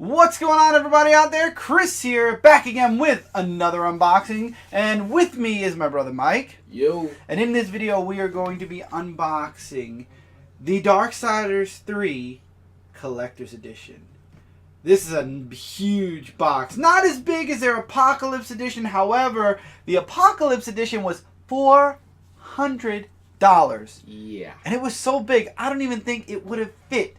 What's going on, everybody out there? Chris here, back again with another unboxing, and with me is my brother Mike. Yo. And in this video we are going to be unboxing the Darksiders 3 Collector's Edition. This is a huge box. Not as big as their Apocalypse Edition, however, the Apocalypse Edition was $400. Yeah. And it was so big, I don't even think it would have fit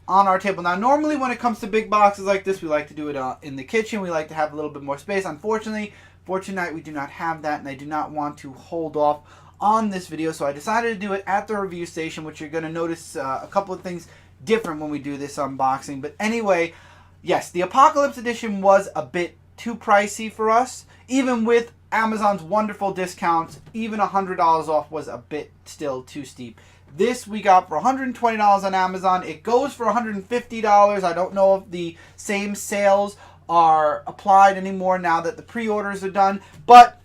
on our table. Now, normally when it comes to big boxes like this, we like to do it in the kitchen. We like to have a little bit more space. Unfortunately, for tonight, we do not have that, and I do not want to hold off on this video, so I decided to do it at the review station, which you're going to notice a couple of things different when we do this unboxing. But anyway, yes, the Apocalypse Edition was a bit too pricey for us. Even with Amazon's wonderful discounts, even $100 off was a bit still too steep. This we got for $120 on Amazon. It goes for $150. I don't know if the same sales are applied anymore now that the pre-orders are done. But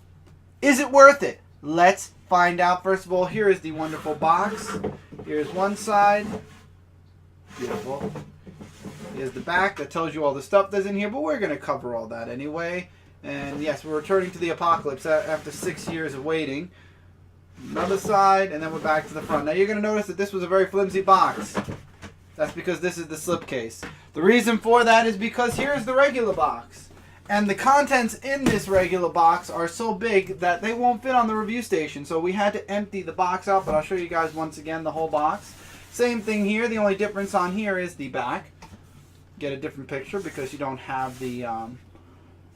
is it worth it? Let's find out. First of all, here is the wonderful box. Here's one side. Beautiful. Here's the back that tells you all the stuff that's in here. But we're going to cover all that anyway. And yes, we're returning to the Apocalypse after 6 years of waiting. Another side, and then we're back to the front. Now you're going to notice that this was a very flimsy box. That's because this is the slipcase. The reason for that is because here's the regular box. And the contents in this regular box are so big that they won't fit on the review station. So we had to empty the box out, but I'll show you guys once again the whole box. Same thing here. The only difference on here is the back. Get a different picture because you don't have the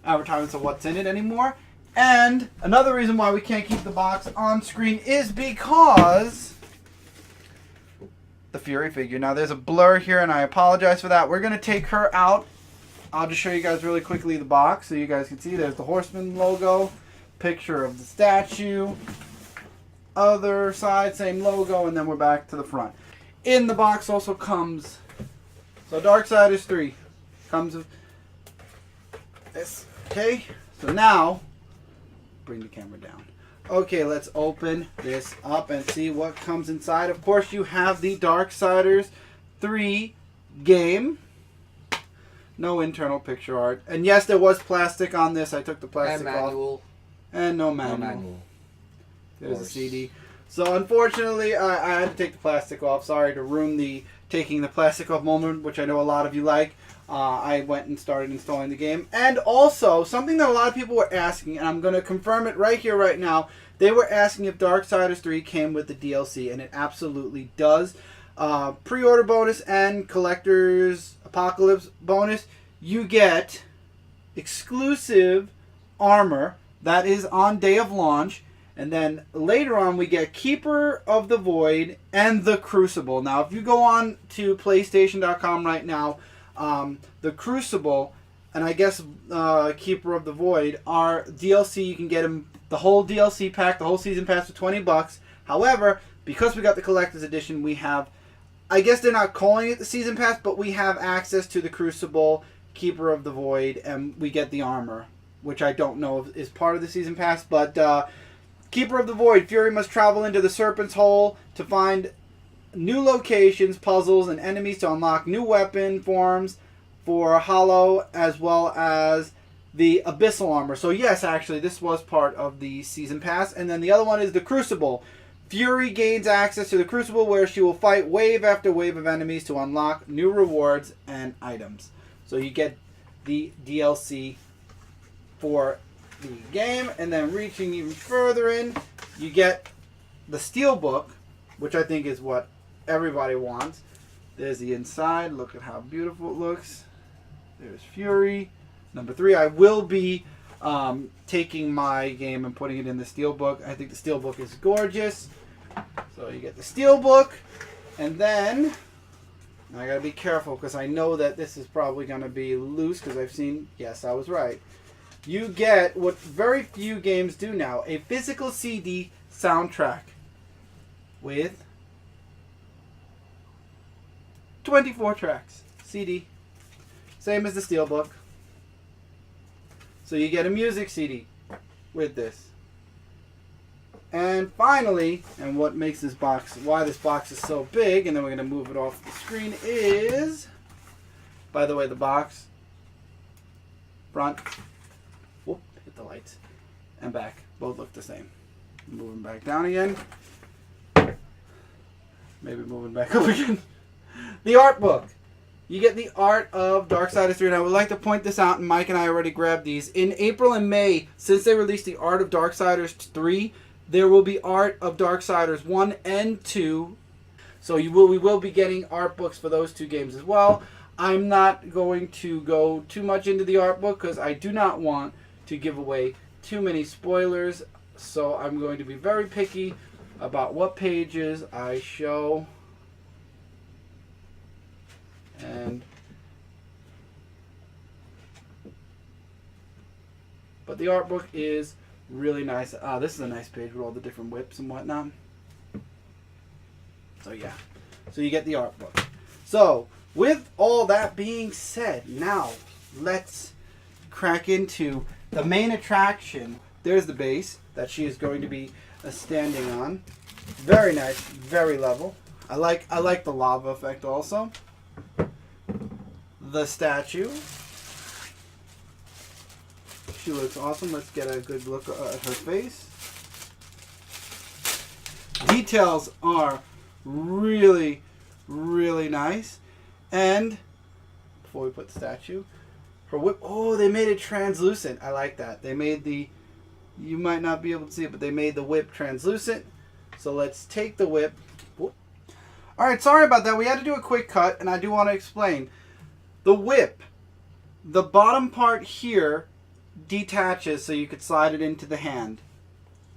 advertisements of what's in it anymore. And another reason why we can't keep the box on screen is because the Fury figure. Now there's a blur here and I apologize for that. We're going to take her out. I'll just show you guys really quickly the box so you guys can see. There's the Horseman logo, picture of the statue, other side, same logo, and then we're back to the front. In the box also comes, so Darksiders 3 comes with this. Okay, so now bring the camera down. Okay, let's open this up and see what comes inside. Of course, you have the Darksiders 3 game. No internal picture art. And yes, there was plastic on this. I took the plastic off. And no manual. There's a CD. So unfortunately, I had to take the plastic off. Sorry to ruin the taking the plastic off moment, which I know a lot of you like. I went and started installing the game. And also, something that a lot of people were asking, and I'm going to confirm it right here, right now. They were asking if Darksiders 3 came with the DLC, and it absolutely does. Pre-order bonus and Collector's Apocalypse bonus. You get exclusive armor that is on day of launch. And then later on, we get Keeper of the Void and the Crucible. Now, if you go on to PlayStation.com right now, the Crucible and I guess Keeper of the Void are DLC. You can get them the whole DLC pack, the whole season pass for $20. However, because we got the collector's edition, we have, I guess they're not calling it the season pass, but we have access to the Crucible, Keeper of the Void, and we get the armor, which I don't know if is part of the season pass. But Keeper of the Void, Fury must travel into the Serpent's Hole to find new locations, puzzles, and enemies to unlock new weapon forms for Hollow, as well as the Abyssal armor. So yes, actually, this was part of the season pass. And then the other one is the Crucible. Fury gains access to the Crucible, where she will fight wave after wave of enemies to unlock new rewards and items. So you get the DLC for the game. And then reaching even further in, you get the Steelbook, which I think is what everybody wants. There's the inside. Look at how beautiful it looks. There's Fury. Number 3, I will be taking my game and putting it in the Steelbook. I think the Steelbook is gorgeous. So you get the Steelbook. And then, I gotta be careful because I know that this is probably going to be loose because I've seen, yes, I was right. You get what very few games do now, a physical CD soundtrack with 24 tracks. CD. Same as the Steelbook. So you get a music CD with this. And finally, and what makes this box, why this box is so big, and then we're going to move it off the screen, is, by the way, the box front, whoop, hit the lights, and back. Both look the same. Moving back down again. Maybe moving back up again. The art book. You get the art of Darksiders 3, and I would like to point this out, and Mike and I already grabbed these. In April and May, since they released the art of Darksiders 3, there will be art of Darksiders 1 and 2. So we will be getting art books for those two games as well. I'm not going to go too much into the art book because I do not want to give away too many spoilers. So I'm going to be very picky about what pages I show. But the art book is really nice. This is a nice page with all the different whips and whatnot. So yeah, so you get the art book. So with all that being said, now let's crack into the main attraction. There's the base that she is going to be standing on. Very nice, very level. I like the lava effect also. The statue. She looks awesome. Let's get a good look at her face. Details are really, really nice. And before we put the statue, her whip. Oh, they made it translucent. I like that. They made the. You might not be able to see it, but they made the whip translucent. So let's take the whip. Whoop. All right, sorry about that. We had to do a quick cut, and I do want to explain. The whip, the bottom part here detaches so you could slide it into the hand.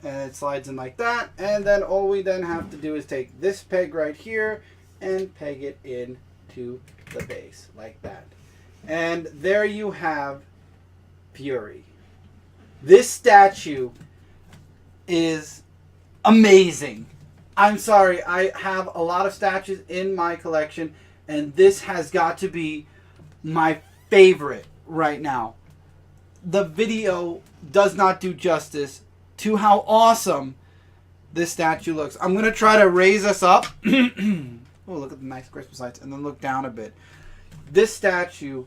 And it slides in like that. And then all we then have to do is take this peg right here and peg it into the base like that. And there you have Fury. This statue is amazing. I'm sorry, I have a lot of statues in my collection, and this has got to be my favorite right now. The video does not do justice to how awesome this statue looks. I'm going to try to raise us up. Oh, look at the nice Christmas lights, and then look down a bit. This statue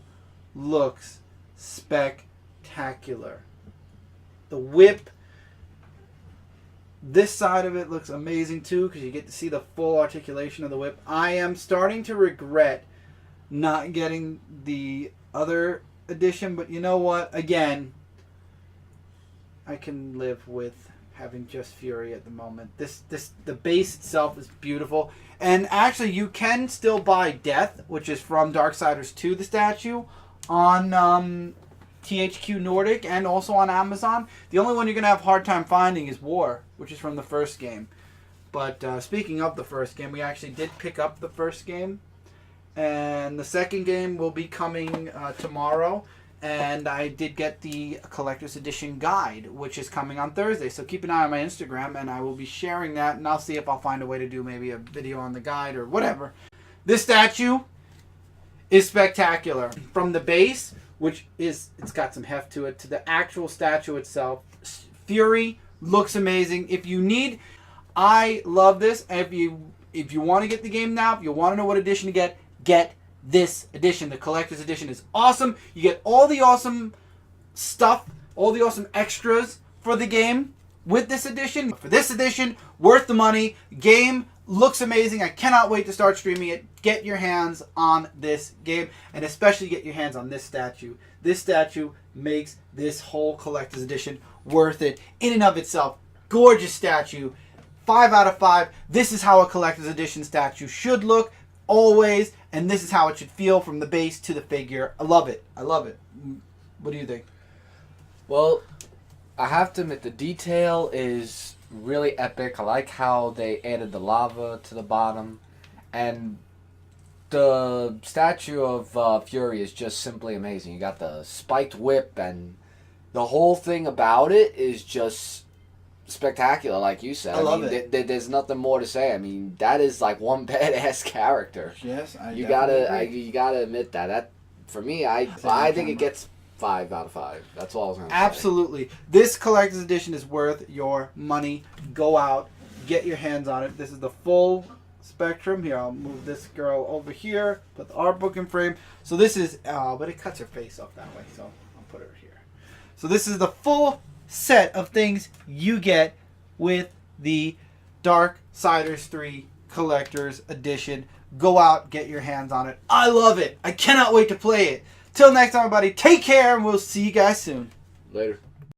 looks spectacular. The whip, this side of it looks amazing too because you get to see the full articulation of the whip. I am starting to regret not getting the other edition, but you know what? Again, I can live with having just Fury at the moment. The base itself is beautiful, and actually you can still buy Death, which is from Darksiders 2, the statue, on THQ Nordic and also on Amazon. The only one you're gonna have a hard time finding is War, which is from the first game. But speaking of the first game, we actually did pick up the first game. And the second game will be coming tomorrow. And I did get the Collector's Edition guide, which is coming on Thursday. So keep an eye on my Instagram, and I will be sharing that. And I'll see if I'll find a way to do maybe a video on the guide or whatever. This statue is spectacular. From the base, which is, it's got some heft to it, to the actual statue itself. Fury looks amazing. If you need, I love this. If you want to get the game now, if you want to know what edition to get this edition. The collector's edition is awesome. You get all the awesome stuff, all the awesome extras for the game with this edition. For this edition, worth the money. Game looks amazing. I cannot wait to start streaming it. Get your hands on this game, and especially get your hands on this statue. This statue makes this whole collector's edition worth it in and of itself. Gorgeous statue. 5 out of 5. This is how a collector's edition statue should look. Always, and this is how it should feel from the base to the figure. I love it. I love it. What do you think? Well, I have to admit the detail is really epic. I like how they added the lava to the bottom, and the statue of Fury is just simply amazing. You got the spiked whip, and the whole thing about it is just spectacular, like you said. I love it. There's nothing more to say. I mean, that is like one badass character. Yes, you gotta admit that. That for me, I think it gets 5 out of 5. That's all I was gonna say. Absolutely, this collector's edition is worth your money. Go out, get your hands on it. This is the full spectrum. Here, I'll move this girl over here. Put the art book in frame. So this is, but it cuts her face off that way. So I'll put it here. So this is the full set of things you get with the Darksiders 3 Collector's Edition. Go out, get your hands on it. I love it. I cannot wait to play it. Till next time, everybody, take care, and we'll see you guys soon. Later.